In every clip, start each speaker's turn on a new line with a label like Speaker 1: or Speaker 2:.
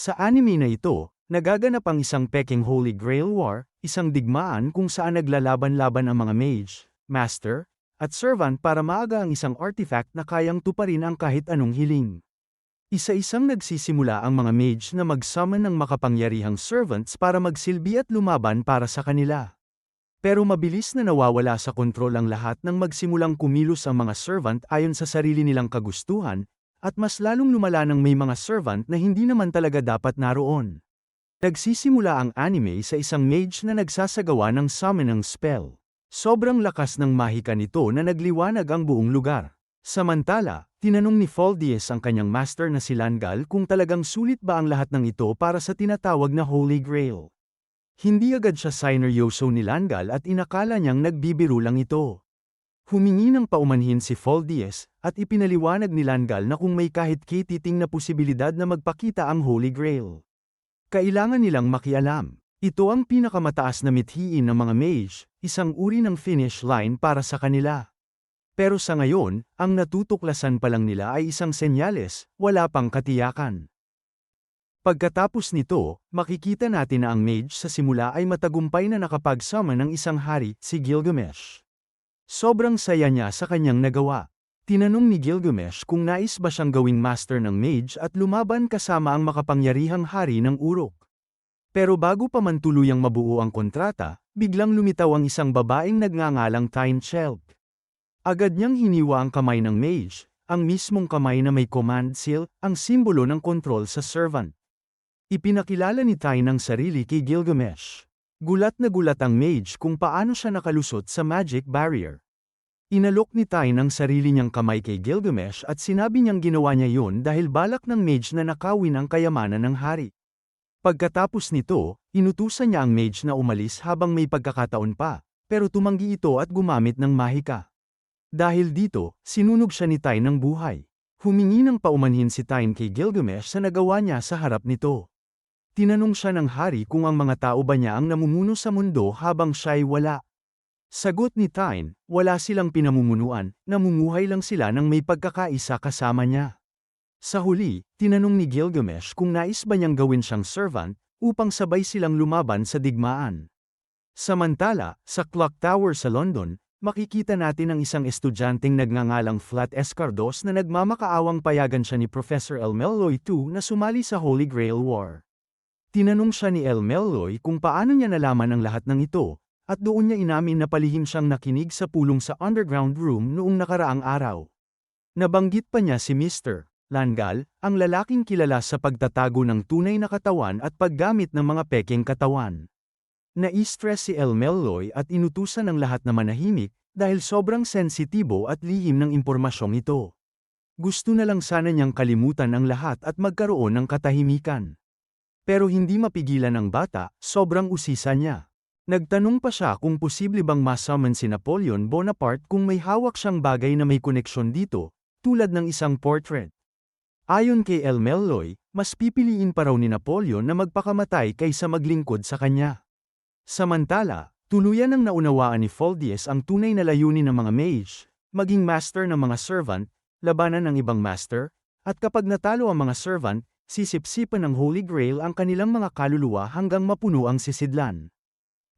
Speaker 1: Sa anime na ito, nagaganap ang isang peking Holy Grail War, isang digmaan kung saan naglalaban-laban ang mga mage, master, at servant para maaga ang isang artifact na kayang tuparin ang kahit anong hiling. Isa-isang nagsisimula ang mga mage na mag-summon ng makapangyarihang servants para magsilbi at lumaban para sa kanila. Pero mabilis na nawawala sa kontrol ang lahat nang magsimulang kumilos ang mga servant ayon sa sarili nilang kagustuhan, at mas lalong lumala nang may mga servant na hindi naman talaga dapat naroon. Nagsisimula ang anime sa isang mage na nagsasagawa ng summon ng spell. Sobrang lakas ng mahika nito na nagliwanag ang buong lugar. Samantala, tinanong ni Foldies ang kanyang master na si Langal kung talagang sulit ba ang lahat ng ito para sa tinatawag na Holy Grail. Hindi agad siya sineryoso ni Langal at inakala niyang nagbibiro lang ito. Humingi ng paumanhin si Foldies, at ipinaliwanag ni Langal na kung may kahit katiting na posibilidad na magpakita ang Holy Grail. Kailangan nilang makialam. Ito ang pinakamataas na mithiin ng mga mage, isang uri ng finish line para sa kanila. Pero sa ngayon, ang natutuklasan pa lang nila ay isang senyales, wala pang katiyakan. Pagkatapos nito, makikita natin na ang mage sa simula ay matagumpay na nakapag-summon ng isang hari, si Gilgamesh. Sobrang saya niya sa kanyang nagawa. Tinanong ni Gilgamesh kung nais ba siyang gawing master ng mage at lumaban kasama ang makapangyarihang hari ng Uruk. Pero bago pa man tuluyang mabuo ang kontrata, biglang lumitaw ang isang babaeng nagngangalang Tyne Shelp. Agad niyang hiniwa ang kamay ng mage, ang mismong kamay na may command seal, ang simbolo ng kontrol sa servant. Ipinakilala ni Tyne ang sarili kay Gilgamesh. Gulat na gulat ang mage kung paano siya nakalusot sa magic barrier. Inalok ni Tyne ang sarili niyang kamay kay Gilgamesh at sinabi niyang ginawa niya yun dahil balak ng mage na nakawin ang kayamanan ng hari. Pagkatapos nito, inutusan niya ang mage na umalis habang may pagkakataon pa, pero tumanggi ito at gumamit ng mahika. Dahil dito, sinunog siya ni Tyne ng buhay. Humingi ng paumanhin si Tyne kay Gilgamesh sa nagawa niya sa harap nito. Tinanong siya ng hari kung ang mga tao ba niya ang namumuno sa mundo habang siya'y wala. Sagot ni Tyne, wala silang pinamumunuan, namumuhay lang sila nang may pagkakaisa kasama niya. Sa huli, tinanong ni Gilgamesh kung nais ba niyang gawin siyang servant, upang sabay silang lumaban sa digmaan. Samantala, sa Clock Tower sa London, makikita natin ang isang estudyanteng nagngangalang Flat Escardos na nagmamakaawang payagan siya ni Professor Elmelloy II na sumali sa Holy Grail War. Tinanong siya ni Elmelloy kung paano niya nalaman ang lahat ng ito, at doon niya inamin na palihim siyang nakinig sa pulong sa underground room noong nakaraang araw. Nabanggit pa niya si Mr. Langal, ang lalaking kilala sa pagtatago ng tunay na katawan at paggamit ng mga peking katawan. Na-stress si Elmelloy at inutusan ng lahat na manahimik, dahil sobrang sensitibo at lihim ng impormasyong ito. Gusto na lang sana niyang kalimutan ang lahat at magkaroon ng katahimikan. Pero hindi mapigilan ng bata, sobrang usisa niya. Nagtanong pa siya kung posible bang ma-summon si Napoleon Bonaparte kung may hawak siyang bagay na may koneksyon dito, tulad ng isang portrait. Ayon kay Elmelloy, mas pipiliin pa raw ni Napoleon na magpakamatay kaysa maglingkod sa kanya. Samantala, tuluyan ang naunawaan ni Foldies ang tunay na layunin ng mga mage, maging master ng mga servant, labanan ng ibang master, at kapag natalo ang mga servant, sisipsipan ng Holy Grail ang kanilang mga kaluluwa hanggang mapuno ang sisidlan.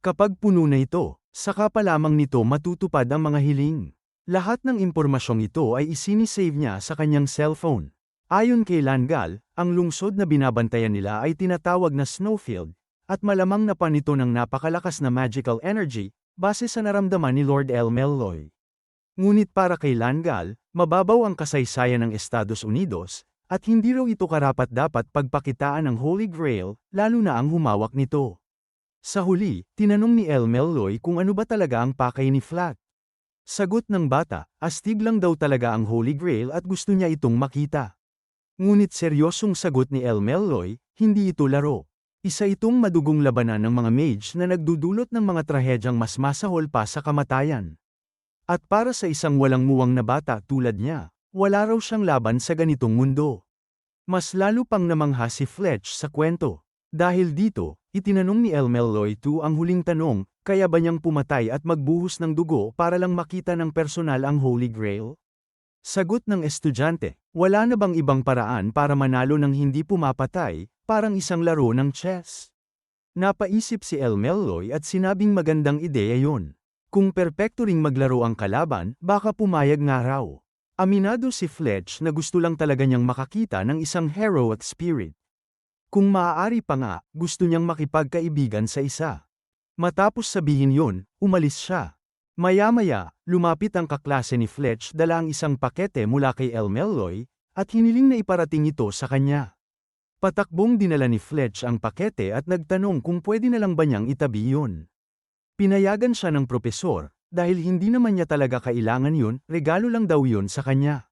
Speaker 1: Kapag puno na ito, saka pa lamang nito matutupad ang mga hiling. Lahat ng impormasyong ito ay isinisave niya sa kanyang cellphone. Ayon kay Langal, ang lungsod na binabantayan nila ay tinatawag na Snowfield, at malamang na pa nito ng napakalakas na magical energy, base sa naramdaman ni Lord Elmelloy. Ngunit para kay Langal, mababaw ang kasaysayan ng Estados Unidos, at hindi raw ito karapat-dapat pagpakitaan ng Holy Grail, lalo na ang humawak nito. Sa huli, tinanong ni Elmelloy kung ano ba talaga ang pakay ni Flat. Sagot ng bata, astig lang daw talaga ang Holy Grail at gusto niya itong makita. Ngunit seryosong sagot ni Elmelloy, hindi ito laro. Isa itong madugong labanan ng mga mage na nagdudulot ng mga trahedyang mas masahol pa sa kamatayan. At para sa isang walang muwang na bata tulad niya, wala raw siyang laban sa ganitong mundo. Mas lalo pang namangha si Fletch sa kwento. Dahil dito, itinanong ni Elmelloy II ang huling tanong, kaya ba niyang pumatay at magbuhos ng dugo para lang makita ng personal ang Holy Grail? Sagot ng estudyante, wala na bang ibang paraan para manalo ng hindi pumapatay, parang isang laro ng chess. Napaisip si Elmeloy at sinabing magandang ideya yun. Kung perpekto ring maglaro ang kalaban, baka pumayag nga raw. Aminado si Fletch na gusto lang talaga niyang makakita ng isang heroic spirit. Kung maaari pa nga, gusto niyang makipagkaibigan sa isa. Matapos sabihin yun, umalis siya. Maya-maya, lumapit ang kaklase ni Fletch dala ang isang pakete mula kay Elmeloy, at hiniling na iparating ito sa kanya. Patakbong dinala ni Fletch ang pakete at nagtanong kung pwede na lang ba niyang itabi yun. Pinayagan siya ng propesor, dahil hindi naman niya talaga kailangan yun, regalo lang daw yun sa kanya.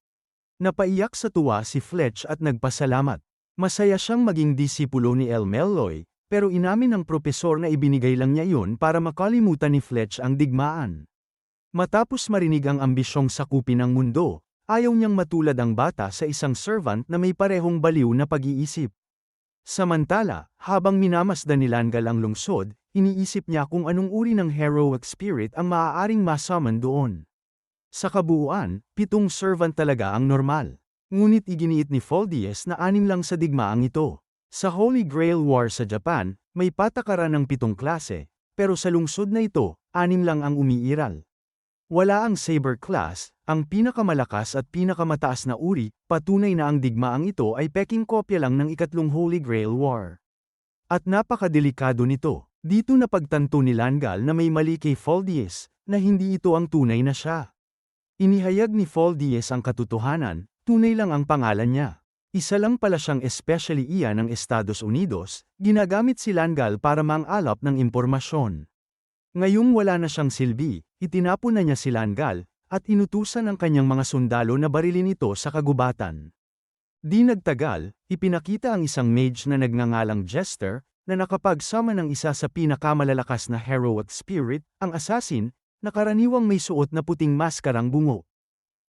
Speaker 1: Napaiyak sa tuwa si Fletch at nagpasalamat. Masaya siyang maging disipulo ni Elmeloy, pero inamin ng propesor na ibinigay lang niya yun para makalimutan ni Fletch ang digmaan. Matapos marinig ang ambisyong sakupin ang mundo, ayaw niyang matulad ang bata sa isang servant na may parehong baliw na pag-iisip. Samantala, habang minamasdan ni Langal ang lungsod, iniisip niya kung anong uri ng heroic spirit ang maaaring masummon doon. Sa kabuuan, 7 servant talaga ang normal. Ngunit iginiit ni Foldies na 6 lang sa digmaang ito. Sa Holy Grail War sa Japan, may patakaran ng 7 klase, pero sa lungsod na ito, 6 lang ang umiiral. Wala ang Saber class, ang pinakamalakas at pinakamataas na uri, patunay na ang digmaang ito ay peking kopya lang ng ikatlong Holy Grail War. At napakadelikado nito, dito napagtanto ni Langal na may mali kay Foldies, na hindi ito ang tunay na siya. Inihayag ni Foldies ang katotohanan, tunay lang ang pangalan niya. Isa lang pala siyang especially iyan ng Estados Unidos, ginagamit si Langal para mang-alap ng impormasyon. Ngayong wala na siyang silbi, itinapon na niya si Langal, at inutusan ang kanyang mga sundalo na barilin ito sa kagubatan. Di nagtagal, ipinakita ang isang mage na nagngangalang Jester, na nakapagsama ng isa sa pinakamalalakas na heroic spirit, ang assassin, na karaniwang may suot na puting maskarang bungo.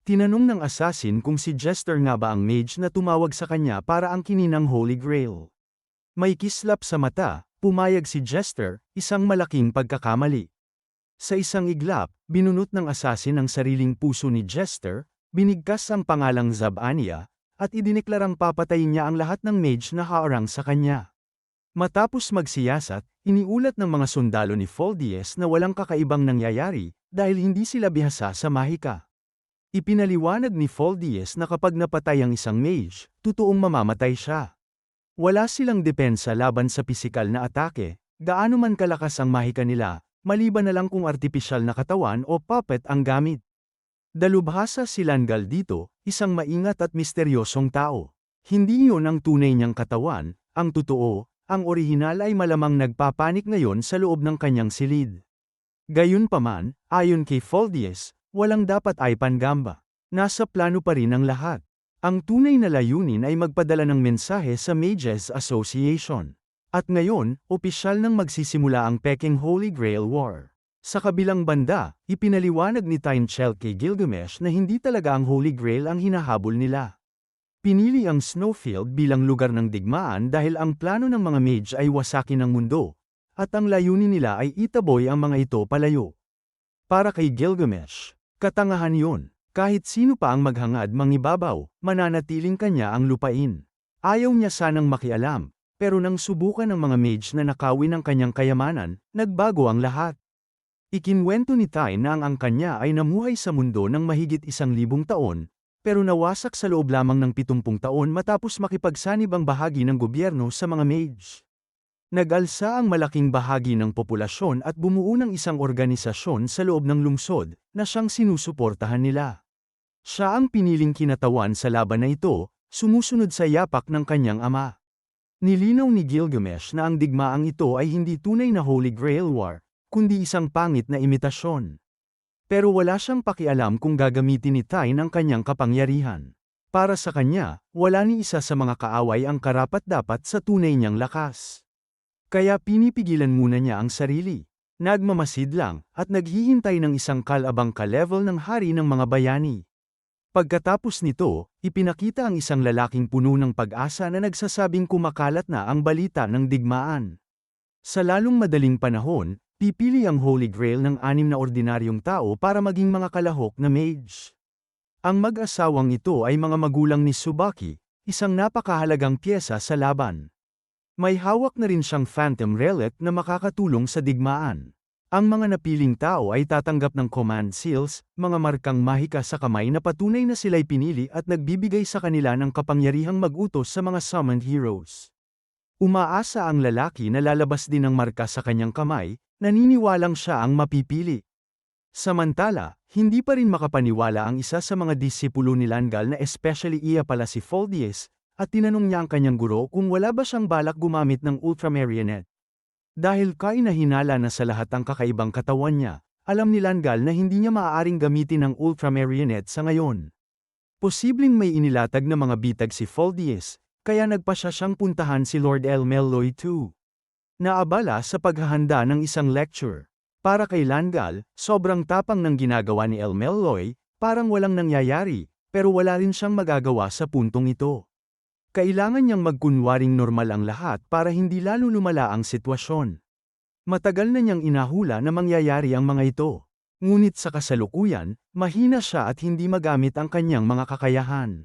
Speaker 1: Tinanong ng assassin kung si Jester nga ba ang mage na tumawag sa kanya para angkinin ang Holy Grail. May kislap sa mata, pumayag si Jester, isang malaking pagkakamali. Sa isang iglap, binunot ng assassin ang sariling puso ni Jester, binigkas ang pangalang Zabania, at idineklarang papatayin niya ang lahat ng mage na haarang sa kanya. Matapos magsiyasat, iniulat ng mga sundalo ni Foldies na walang kakaibang nangyayari, dahil hindi sila bihasa sa mahika. Ipinaliwanag ni Foldies na kapag napatay ang isang mage, totoong mamamatay siya. Wala silang depensa laban sa pisikal na atake, gaano man kalakas ang mahika nila, maliban na lang kung artipisyal na katawan o puppet ang gamit. Dalubhasa si Langal dito, isang maingat at misteryosong tao. Hindi yun ang tunay niyang katawan, ang totoo, ang orihinal ay malamang nagpapanik ngayon sa loob ng kanyang silid. Gayunpaman, ayon kay Foldies, walang dapat ay pangamba. Nasa plano pa rin ang lahat. Ang tunay na layunin ay magpadala ng mensahe sa Mages Association. At ngayon, opisyal nang magsisimula ang Peking Holy Grail War. Sa kabilang banda, ipinaliwanag ni Time Chell kay Gilgamesh na hindi talaga ang Holy Grail ang hinahabol nila. Pinili ang Snowfield bilang lugar ng digmaan dahil ang plano ng mga mage ay wasakin ang mundo, at ang layunin nila ay itaboy ang mga ito palayo. Para kay Gilgamesh, katangahan yun. Kahit sino pa ang maghangad mangibabaw, mananatiling kanya ang lupain. Ayaw niya sanang makialam, pero nang subukan ng mga mage na nakawin ang kanyang kayamanan, nagbago ang lahat. Ikinwento ni Tai na ang kanya ay namuhay sa mundo ng mahigit 1,000 taon, pero nawasak sa loob lamang ng 70 taon matapos makipagsanib ang bahagi ng gobyerno sa mga mage. Nag-alsa ang malaking bahagi ng populasyon at bumuo ng isang organisasyon sa loob ng lungsod, na siyang sinusuportahan nila. Siya ang piniling kinatawan sa laban na ito, sumusunod sa yapak ng kanyang ama. Nilinaw ni Gilgamesh na ang digmaang ito ay hindi tunay na Holy Grail War, kundi isang pangit na imitasyon. Pero wala siyang pakialam kung gagamitin ni Tai ng kanyang kapangyarihan. Para sa kanya, wala ni isa sa mga kaaway ang karapat-dapat sa tunay niyang lakas. Kaya pinipigilan muna niya ang sarili. Nagmamasid lang, at naghihintay ng isang kalabang ka-level ng hari ng mga bayani. Pagkatapos nito, ipinakita ang isang lalaking puno ng pag-asa na nagsasabing kumakalat na ang balita ng digmaan. Sa lalong madaling panahon, pipili ang Holy Grail ng 6 na ordinaryong tao para maging mga kalahok na mage. Ang mag-asawang ito ay mga magulang ni Tsubaki, isang napakahalagang piyesa sa laban. May hawak na rin siyang phantom relic na makakatulong sa digmaan. Ang mga napiling tao ay tatanggap ng command seals, mga markang mahika sa kamay na patunay na sila'y pinili at nagbibigay sa kanila ng kapangyarihang mag-utos sa mga summoned heroes. Umaasa ang lalaki na lalabas din ang marka sa kanyang kamay, naniniwalang siya ang mapipili. Samantala, hindi pa rin makapaniwala ang isa sa mga disipulo ni Langal na especially iya pala si Foldies, at tinanong niya ang kanyang guro kung wala ba siyang balak gumamit ng Ultramarionette. Dahil kainahinala na sa lahat ang kakaibang katawan niya, alam ni Langal na hindi niya maaaring gamitin ang Ultramarionette sa ngayon. Posibleng may inilatag na mga bitag si Foldies, kaya nagpasya siyang puntahan si Lord Elmeloy II. Naabala sa paghahanda ng isang lecture. Para kay Langal, sobrang tapang ng ginagawa ni Elmeloy, parang walang nangyayari, pero wala rin siyang magagawa sa puntong ito. Kailangan niyang magkunwaring normal ang lahat para hindi lalo lumala ang sitwasyon. Matagal na niyang inahula na mangyayari ang mga ito. Ngunit sa kasalukuyan, mahina siya at hindi magamit ang kanyang mga kakayahan.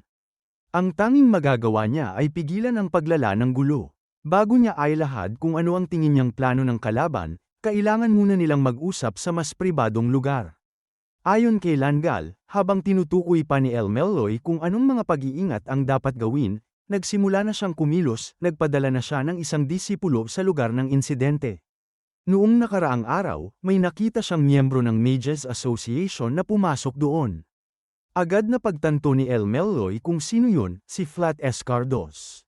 Speaker 1: Ang tanging magagawa niya ay pigilan ang paglala ng gulo. Bago niya ailahad kung ano ang tingin niyang plano ng kalaban, kailangan muna nilang mag-usap sa mas pribadong lugar. Ayon kay Langal, habang tinutukoy pa ni Elmeloy kung anong mga pag-iingat ang dapat gawin, nagsimula na siyang kumilos, nagpadala na siya ng isang disipulo sa lugar ng insidente. Noong nakaraang araw, may nakita siyang miyembro ng Mages Association na pumasok doon. Agad na pagtanto ni Elmeloy kung sino yun, si Flat Escardos.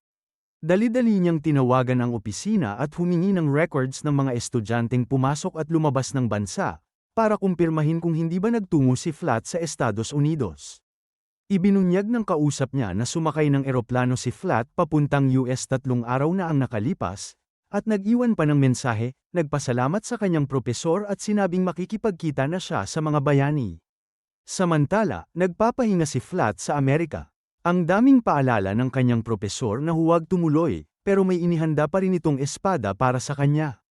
Speaker 1: Dali-dali niyang tinawagan ang opisina at humingi ng records ng mga estudyanteng pumasok at lumabas ng bansa, para kumpirmahin kung hindi ba nagtungo si Flat sa Estados Unidos. Ibinunyag ng kausap niya na sumakay ng eroplano si Flat papuntang US 3 araw na ang nakalipas, at nag-iwan pa ng mensahe, nagpasalamat sa kanyang propesor at sinabing makikipagkita na siya sa mga bayani. Samantala, nagpapahinga si Flat sa Amerika. Ang daming paalala ng kanyang propesor na huwag tumuloy, pero may inihanda pa rin itong espada para sa kanya.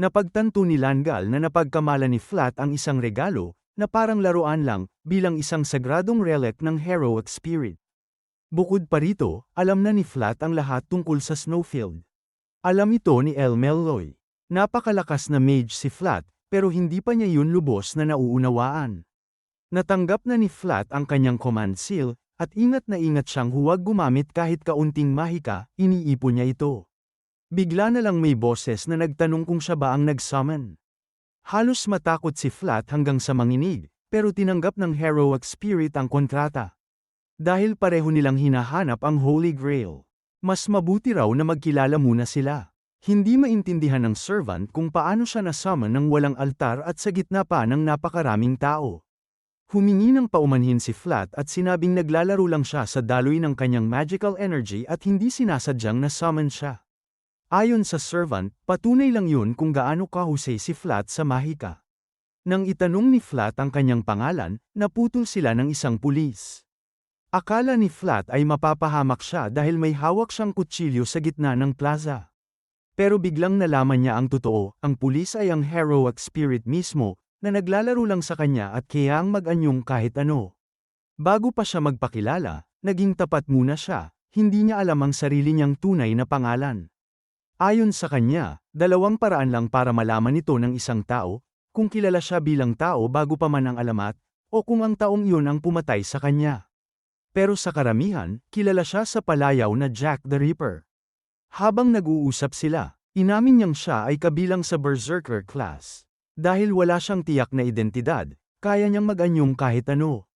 Speaker 1: Napagtanto ni Langal na napagkamala ni Flat ang isang regalo, na parang laruan lang, bilang isang sagradong relic ng heroic spirit. Bukod pa rito, alam na ni Flat ang lahat tungkol sa Snowfield. Alam ito ni Elmeloy. Napakalakas na mage si Flat, pero hindi pa niya yun lubos na nauunawaan. Natanggap na ni Flat ang kanyang command seal, at ingat na ingat siyang huwag gumamit kahit kaunting mahika, iniipon niya ito. Bigla na lang may boses na nagtanong kung siya ba ang nag-summon. Halos matakot si Flat hanggang sa manginig, pero tinanggap ng heroic spirit ang kontrata. Dahil pareho nilang hinahanap ang Holy Grail. Mas mabuti raw na magkilala muna sila. Hindi maintindihan ng servant kung paano siya na-summon ng walang altar at sa gitna pa ng napakaraming tao. Humingi ng paumanhin si Flat at sinabing naglalaro lang siya sa daloy ng kanyang magical energy at hindi sinasadyang na-summon siya. Ayon sa servant, patunay lang yun kung gaano kahusay si Flat sa mahika. Nang itanong ni Flat ang kanyang pangalan, naputol sila ng isang pulis. Akala ni Flat ay mapapahamak siya dahil may hawak siyang kutsilyo sa gitna ng plaza. Pero biglang nalaman niya ang totoo, ang pulis ay ang heroic spirit mismo, na naglalaro lang sa kanya at kayang mag-anyong kahit ano. Bago pa siya magpakilala, naging tapat muna siya, hindi niya alam ang sarili niyang tunay na pangalan. Ayon sa kanya, dalawang paraan lang para malaman ito ng isang tao, kung kilala siya bilang tao bago pa man ang alamat, o kung ang taong iyon ang pumatay sa kanya. Pero sa karamihan, kilala siya sa palayaw na Jack the Ripper. Habang nag-uusap sila, inamin niyang siya ay kabilang sa Berserker class. Dahil wala siyang tiyak na identidad, kaya niyang mag-anyong kahit ano.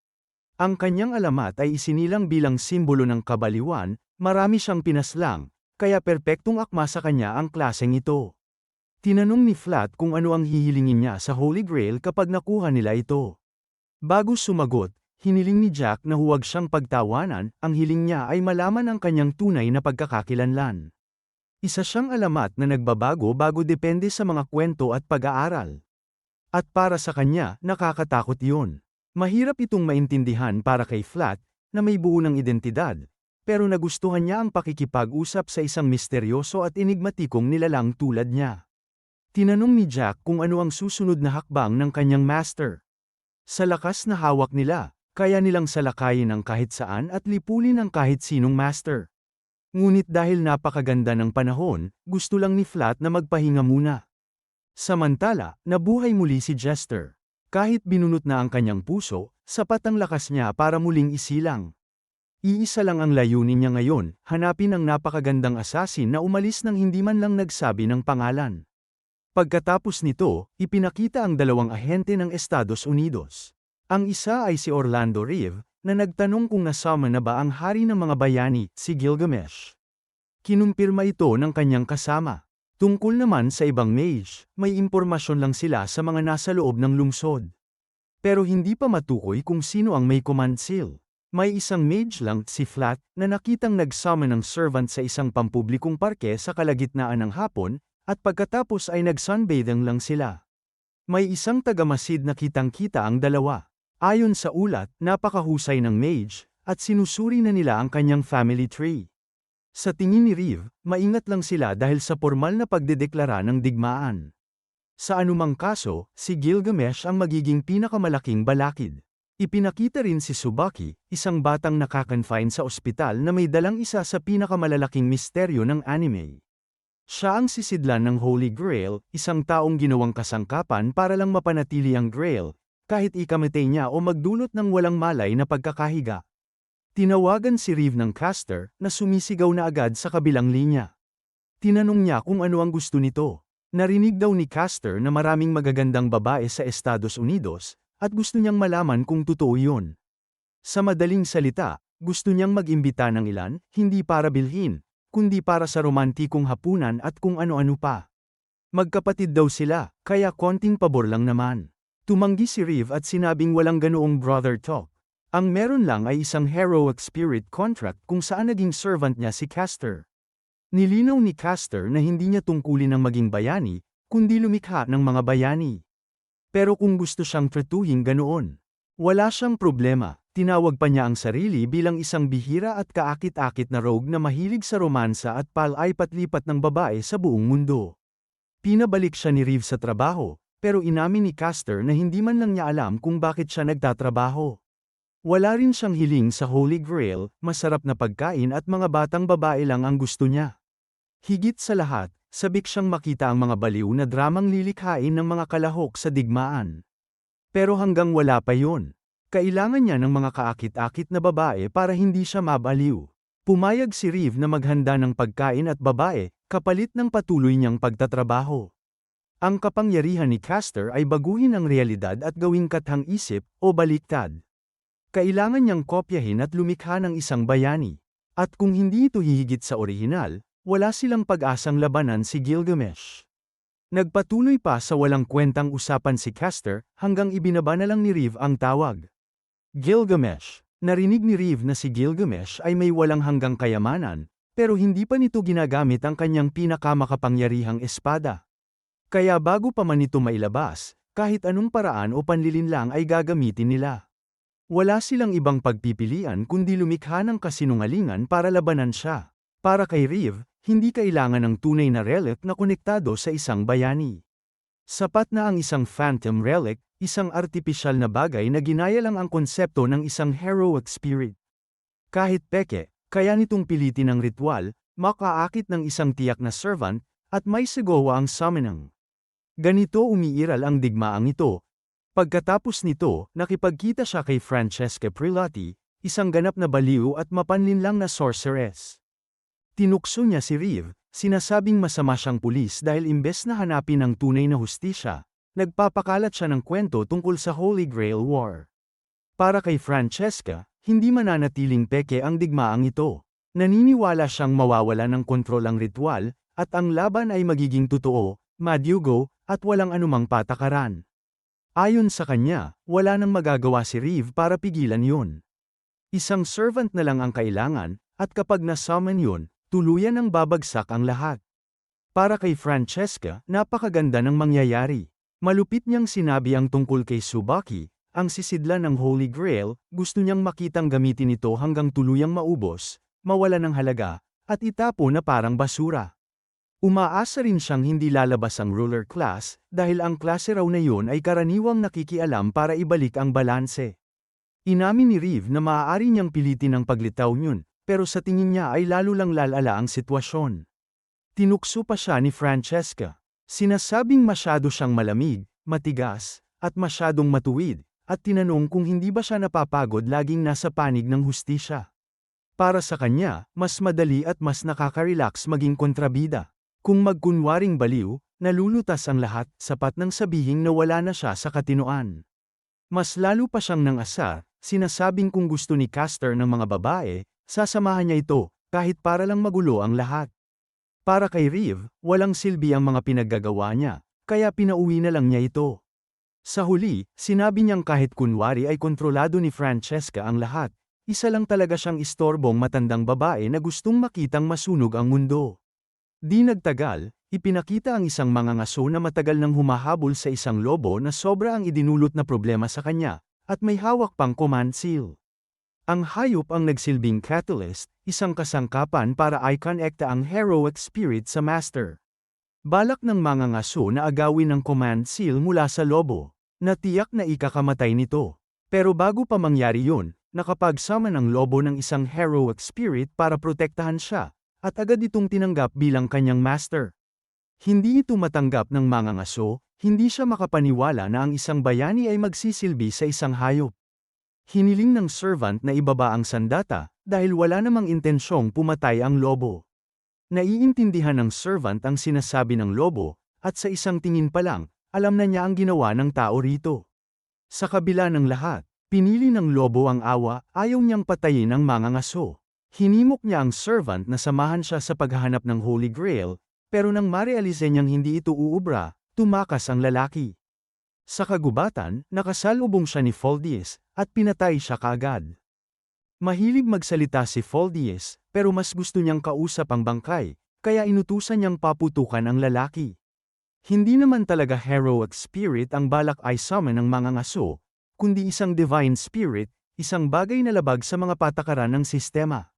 Speaker 1: Ang kanyang alamat ay isinilang bilang simbolo ng kabaliwan, marami siyang pinaslang, kaya perpektong akma sa kanya ang klaseng ito. Tinanong ni Flat kung ano ang hihilingin niya sa Holy Grail kapag nakuha nila ito. Bago sumagot, hiniling ni Jack na huwag siyang pagtawanan, ang hiling niya ay malaman ang kanyang tunay na pagkakakilanlan. Isa siyang alamat na nagbabago bago depende sa mga kwento at pag-aaral. At para sa kanya, nakakatakot yun. Mahirap itong maintindihan para kay Flat, na may buo ng identidad. Pero nagustuhan niya ang pakikipag-usap sa isang misteryoso at enigmatikong nilalang tulad niya. Tinanong ni Jack kung ano ang susunod na hakbang ng kanyang master. Sa lakas na hawak nila, kaya nilang salakayin ang kahit saan at lipulin ang kahit sinong master. Ngunit dahil napakaganda ng panahon, gusto lang ni Flat na magpahinga muna. Samantala, nabuhay muli si Jester. Kahit binunot na ang kanyang puso, sapat ang lakas niya para muling isilang. Iisa lang ang layunin niya ngayon, hanapin ang napakagandang assassin na umalis nang hindi man lang nagsabi ng pangalan. Pagkatapos nito, ipinakita ang dalawang ahente ng Estados Unidos. Ang isa ay si Orlando Reeve, na nagtanong kung nasama na ba ang hari ng mga bayani, si Gilgamesh. Kinumpirma ito ng kanyang kasama. Tungkol naman sa ibang mage, may impormasyon lang sila sa mga nasa loob ng lungsod. Pero hindi pa matukoy kung sino ang may command seal. May isang mage lang, si Flat, na nakitang nag-summon ng servant sa isang pampublikong parke sa kalagitnaan ng hapon, at pagkatapos ay nag-sunbathing lang sila. May isang tagamasid na kitang-kita ang dalawa. Ayon sa ulat, napakahusay ng mage, at sinusuri na nila ang kanyang family tree. Sa tingin ni Reeve, maingat lang sila dahil sa formal na pagdedeklara ng digmaan. Sa anumang kaso, si Gilgamesh ang magiging pinakamalaking balakid. Ipinakita rin si Tsubaki, isang batang nakakonfine sa ospital na may dalang isa sa pinakamalalaking misteryo ng anime. Siya ang sisidlan ng Holy Grail, isang taong ginawang kasangkapan para lang mapanatili ang Grail, kahit ikamatay niya o magdulot ng walang malay na pagkakahiga. Tinawagan si Reeve ng caster, na sumisigaw na agad sa kabilang linya. Tinanong niya kung ano ang gusto nito. Narinig daw ni caster na maraming magagandang babae sa Estados Unidos, at gusto niyang malaman kung totoo yun. Sa madaling salita, gusto niyang mag-imbita ng ilan, hindi para bilhin, kundi para sa romantikong hapunan at kung ano-ano pa. Magkapatid daw sila, kaya konting pabor lang naman. Tumanggi si Reeve at sinabing walang ganoong brother talk. Ang meron lang ay isang heroic spirit contract kung saan naging servant niya si Caster. Nilinaw ni Caster na hindi niya tungkulin ang maging bayani, kundi lumikha ng mga bayani. Pero kung gusto siyang tratuhin ganoon, wala siyang problema. Tinawag pa niya ang sarili bilang isang bihira at kaakit-akit na rogue na mahilig sa romansa at palay-patlipat ng babae sa buong mundo. Pinabalik siya ni Reeve sa trabaho, pero inamin ni Caster na hindi man lang niya alam kung bakit siya nagtatrabaho. Wala rin siyang hiling sa Holy Grail, masarap na pagkain at mga batang babae lang ang gusto niya. Higit sa lahat, sabik siyang makita ang mga baliw na dramang lilikhain ng mga kalahok sa digmaan. Pero hanggang wala pa yun. Kailangan niya ng mga kaakit-akit na babae para hindi siya mabaliw. Pumayag si Reeve na maghanda ng pagkain at babae, kapalit ng patuloy niyang pagtatrabaho. Ang kapangyarihan ni Caster ay baguhin ang realidad at gawing kathang-isip o baliktad. Kailangan niyang kopyahin at lumikha ng isang bayani. At kung hindi ito hihigit sa orihinal, wala silang pag-asang labanan si Gilgamesh. Nagpatuloy pa sa walang kwentang usapan si Caster, hanggang ibinaba na lang ni Reeve ang tawag. Gilgamesh. Narinig ni Reeve na si Gilgamesh ay may walang hanggang kayamanan, pero hindi pa nito ginagamit ang kanyang pinakamakapangyarihang espada. Kaya bago pa man ito mailabas, kahit anong paraan o panlilinlang ay gagamitin nila. Wala silang ibang pagpipilian kundi lumikha ng kasinungalingan para labanan siya. Para kay Reeve, hindi kailangan ng tunay na relic na konektado sa isang bayani. Sapat na ang isang phantom relic, isang artipisyal na bagay na ginaya lang ang konsepto ng isang heroic spirit. Kahit peke, kaya nitong pilitin ng ritual, makaakit ng isang tiyak na servant, at may sigawa ang summoning. Ganito umiiral ang digmaang ito. Pagkatapos nito, nakipagkita siya kay Francesca Prilotti, isang ganap na baliw at mapanlinlang na sorceress. Tinukso niya si Reeve, sinasabing masama siyang pulis dahil imbes na hanapin ang tunay na hustisya, nagpapakalat siya ng kwento tungkol sa Holy Grail War. Para kay Francesca, hindi mananatiling peke ang digmaang ito. Naniniwala siyang mawawala ng kontrol ang ritual, at ang laban ay magiging totoo, madyugo, at walang anumang patakaran. Ayon sa kanya, wala nang magagawa si Reeve para pigilan yun. Isang servant na lang ang kailangan, at kapag na-summon yun, tuluyan ang babagsak ang lahat. Para kay Francesca, napakaganda ng mangyayari. Malupit niyang sinabi ang tungkol kay Tsubaki, ang sisidlan ng Holy Grail, gusto niyang makitang gamitin ito hanggang tuluyang maubos, mawala ng halaga, at itapo na parang basura. Umaasa rin siyang hindi lalabas ang ruler class, dahil ang klase raw na yun ay karaniwang nakikialam para ibalik ang balanse. Inamin ni Reeve na maaari niyang pilitin ang paglitaw yun, pero sa tingin niya ay lalo lang lalala ang sitwasyon. Tinukso pa siya ni Francesca. Sinasabing masyado siyang malamig, matigas, at masyadong matuwid, at tinanong kung hindi ba siya napapagod laging nasa panig ng hustisya. Para sa kanya, mas madali at mas nakaka-relax maging kontrabida. Kung magkunwaring baliw, nalulutas ang lahat, sapat nang sabihing na wala na siya sa katinoan. Mas lalo pa siyang nang-asar, sinasabing kung gusto ni Castor ng mga babae, sasamahan niya ito, kahit para lang magulo ang lahat. Para kay Reeve, walang silbi ang mga pinaggagawa niya, kaya pinauwi na lang niya ito. Sa huli, sinabi niyang kahit kunwari ay kontrolado ni Francesca ang lahat, isa lang talaga siyang istorbong matandang babae na gustong makitang masunog ang mundo. Di nagtagal, ipinakita ang isang mangangaso na matagal nang humahabol sa isang lobo na sobra ang idinulot na problema sa kanya, at may hawak pang command seal. Ang hayop ang nagsilbing catalyst, isang kasangkapan para i-connecta ang heroic spirit sa master. Balak ng mangangaso na agawin ang command seal mula sa lobo, na tiyak na ikakamatay nito. Pero bago pa mangyari yun, nakapag-summon ang lobo ng isang heroic spirit para protektahan siya, at agad itong tinanggap bilang kanyang master. Hindi ito matanggap ng mangangaso, hindi siya makapaniwala na ang isang bayani ay magsisilbi sa isang hayop. Hiniling ng servant na ibaba ang sandata, dahil wala namang intensyong pumatay ang lobo. Naiintindihan ng servant ang sinasabi ng lobo, at sa isang tingin pa lang, alam na niya ang ginawa ng tao rito. Sa kabila ng lahat, pinili ng lobo ang awa, ayaw niyang patayin ang mangangaso. Hinimok niya ang servant na samahan siya sa paghahanap ng Holy Grail, pero nang marealize niyang hindi ito uubra, tumakas ang lalaki. Sa kagubatan, nakasalubong siya ni Foldies, at pinatay siya kaagad. Mahilig magsalita si Foldies, pero mas gusto niyang kausap ang bangkay, kaya inutusan niyang paputukan ang lalaki. Hindi naman talaga heroic spirit ang balak ay summon ng mangangaso, kundi isang divine spirit, isang bagay na labag sa mga patakaran ng sistema.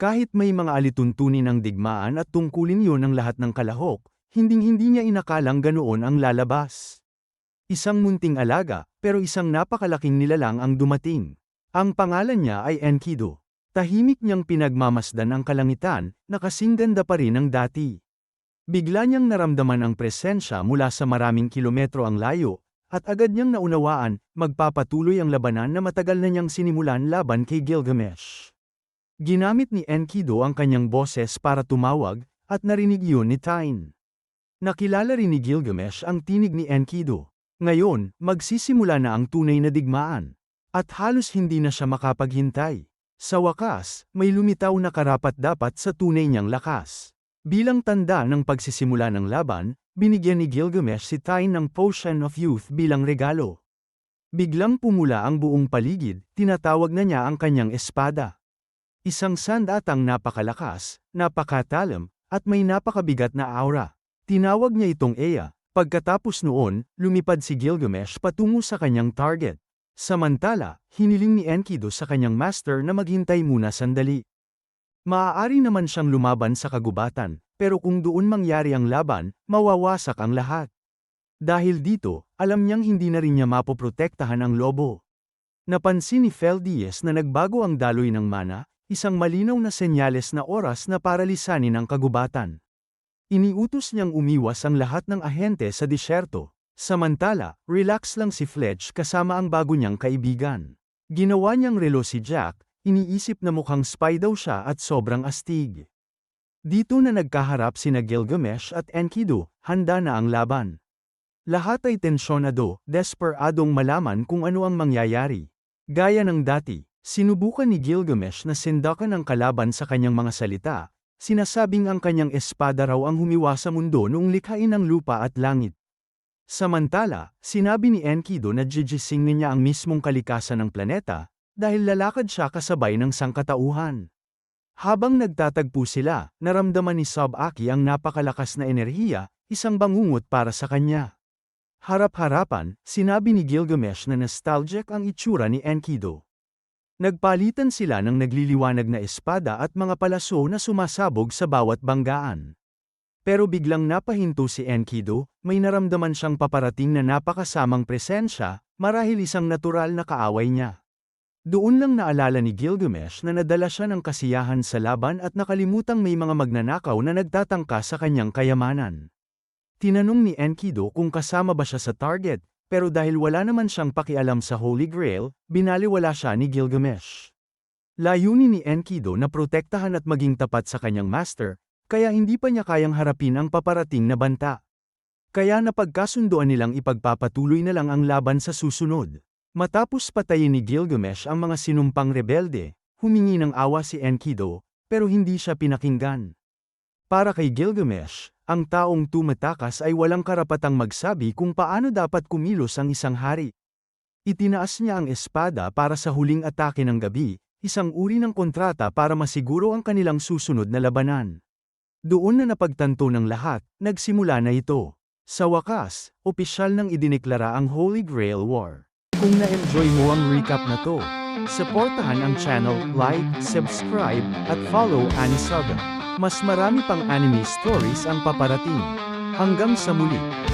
Speaker 1: Kahit may mga alituntunin ng digmaan at tungkulin yun ang lahat ng kalahok, hinding-hindi niya inakalang ganoon ang lalabas. Isang munting alaga, pero isang napakalaking nilalang ang dumating. Ang pangalan niya ay Enkidu. Tahimik niyang pinagmamasdan ang kalangitan, na kasing ganda pa rin ng dati. Bigla niyang naramdaman ang presensya mula sa maraming kilometro ang layo, at agad niyang naunawaan, magpapatuloy ang labanan na matagal na niyang sinimulan laban kay Gilgamesh. Ginamit ni Enkidu ang kanyang boses para tumawag, at narinig yun ni Tyne. Nakilala rin ni Gilgamesh ang tinig ni Enkidu. Ngayon, magsisimula na ang tunay na digmaan. At halos hindi na siya makapaghintay. Sa wakas, may lumitaw na karapat-dapat sa tunay niyang lakas. Bilang tanda ng pagsisimula ng laban, binigyan ni Gilgamesh si Tyne ng Potion of Youth bilang regalo. Biglang pumula ang buong paligid, tinatawag na niya ang kanyang espada. Isang sandatang napakalakas, napakatalam, at may napakabigat na aura. Tinawag niya itong Ea. Pagkatapos noon, lumipad si Gilgamesh patungo sa kanyang target. Samantala, hiniling ni Enkidu sa kanyang master na maghintay muna sandali. Maaari naman siyang lumaban sa kagubatan, pero kung doon mangyari ang laban, mawawasak ang lahat. Dahil dito, alam niyang hindi na rin niya mapoprotektahan ang lobo. Napansin ni Feldies na nagbago ang daloy ng mana, isang malinaw na senyales na oras na para lisanin ang kagubatan. Iniutos niyang umiwas ang lahat ng ahente sa disyerto. Samantala, relax lang si Fletch kasama ang bago niyang kaibigan. Ginawa niyang relo si Jack, iniisip na mukhang spy daw siya at sobrang astig. Dito na nagkaharap sina Gilgamesh at Enkidu, handa na ang laban. Lahat ay tensyonado, desperadong malaman kung ano ang mangyayari. Gaya ng dati, sinubukan ni Gilgamesh na sindakan ang kalaban sa kanyang mga salita, sinasabing ang kanyang espada raw ang humiwa sa mundo noong likhain ng lupa at langit. Samantala, sinabi ni Enkidu na gigisingin niya ang mismong kalikasan ng planeta, dahil lalakad siya kasabay ng sangkatauhan. Habang nagtatagpo sila, naramdaman ni Sab-Aki ang napakalakas na enerhiya, isang bangungot para sa kanya. Harap-harapan, sinabi ni Gilgamesh na nostalgic ang itsura ni Enkidu. Nagpalitan sila ng nagliliwanag na espada at mga palaso na sumasabog sa bawat banggaan. Pero biglang napahinto si Enkidu, may naramdaman siyang paparating na napakasamang presensya, marahil isang natural na kaaway niya. Doon lang naalala ni Gilgamesh na nadala siya ng kasiyahan sa laban at nakalimutang may mga magnanakaw na nagtatangka sa kanyang kayamanan. Tinanong ni Enkidu kung kasama ba siya sa target, pero dahil wala naman siyang pakialam sa Holy Grail, binaliwala siya ni Gilgamesh. Layunin ni Enkidu na protektahan at maging tapat sa kanyang master, kaya hindi pa niya kayang harapin ang paparating na banta. Kaya napagkasunduan nilang ipagpapatuloy na lang ang laban sa susunod. Matapos patayin ni Gilgamesh ang mga sinumpang rebelde, humingi ng awa si Enkidu, pero hindi siya pinakinggan. Para kay Gilgamesh, ang taong tumatakas ay walang karapatang magsabi kung paano dapat kumilos ang isang hari. Itinaas niya ang espada para sa huling atake ng gabi, isang uri ng kontrata para masiguro ang kanilang susunod na labanan. Doon na napagtanto ng lahat, nagsimula na ito. Sa wakas, opisyal nang idineklara ang Holy Grail War. Kung na-enjoy mo ang recap na to, suportahan ang channel, like, subscribe, at follow Anisaga. Mas marami pang anime stories ang paparating. Hanggang sa muli.